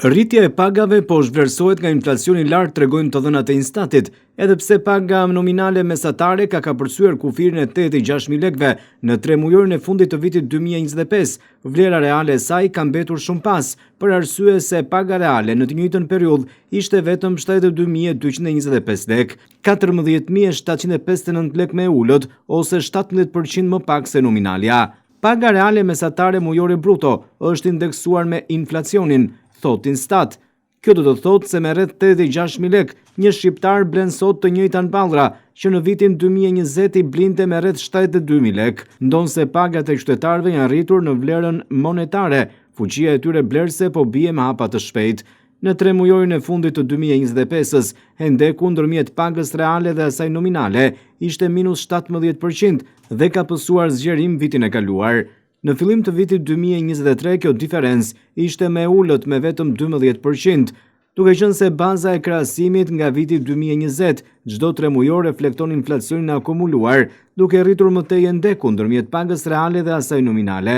Rritja e pagave po zhvlerësohet nga inflacioni i lartë, tregojnë të dhënat e Instatit, edhe pse paga nominale mesatare ka kapërcyer kufirin e 86.000 lekëve në 3 mujorin e fundit të vitit 2025, vlera reale e saj ka mbetur shumë pas, për arsye se paga reale në të njëjtën periudhë ishte vetëm 72.225 lekë, 14.759 lekë me ulët ose 17% më pak se nominalja. Paga reale mesatare mujore bruto është indeksuar me inflacionin, thot Instat. Kjo do të thotë se me rreth 86.000 lekë, një shqiptar blen sot të njëjtan pallra që në vitin 2020 i blinte me rreth 72.000 lekë, ndonse pagat e qytetarëve janë rritur në vlerën monetare, fuqia e tyre blerëse po bie me hapa të shpejt. Në 3 mujorin e fundit të 2025-s, hendeku ndërmjet pagës reale dhe asaj nominale ishte minus 17% dhe ka pësuar zgjerim vitin e kaluar. Në fillim të vitit 2023, kjo diferencë ishte me ullët me vetëm 12%, duke qenë se baza e krahasimit nga viti 2020 çdo 3 mujor reflekton inflacionin e akumuluar, duke rritur më tej hendeku ndërmjet pagës reale dhe asaj nominale.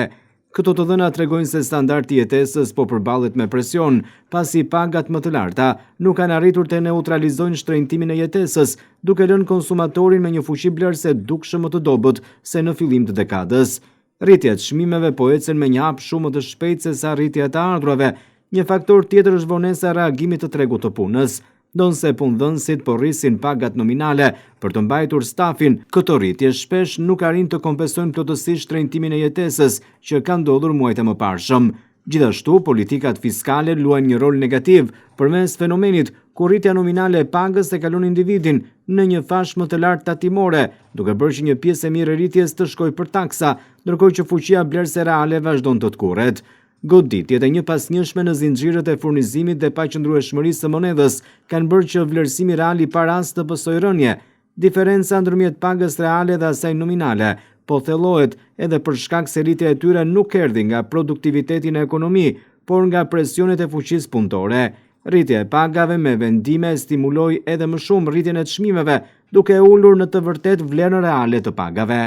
Këto të dhëna tregojnë se standardi i jetesës po përballet me presion, pasi pagat më të larta nuk kanë arritur të neutralizojnë shtrëngtimin e jetesës, duke lënë konsumatorin me një fuqi blerëse dukshëm më të dobët se në fillim të dekadës. Rritja e çmimeve po ecën me një hap shumë më të shpejtë se sa rritja e të ardhurave. Një faktor tjetër është vonesa e reagimit të tregut të punës. Ndonse punëdhënësit po rrisin pagat nominale për të mbajtur stafin, këto rritje shpesh nuk arrin të kompensojnë plotësisht shtrëngtimin e jetesës që ka ndodhur muajt e mëparshëm. Gjithashtu, politikat fiskale luajnë një rol negativ përmes fenomenit ku rritja nominale e pagës e kalon individin në një fash më të lartë tatimore, duke bërë që një pjesë e mirë e rritjes të shkojë për taksa, ndërkohë që fuqia blerëse reale vazhdon të kurret. Goditjet e një pasnjëshme në zinxhirët e furnizimit dhe paqëndrueshmërisë së monedhës kanë bërë që vlerësimi real i paras të pësojë rënje. Diferenca ndërmjet pagës reale dhe asaj nominale po thellohet edhe për shkak se rritja e tyre nuk erdhi nga produktiviteti në ekonomi, por nga presionet e fuqisë punëtore. Rritja e pagave me vendime stimuloi edhe më shumë rritjen e çmimeve, duke ulur në të vërtetë vlerën reale të pagave.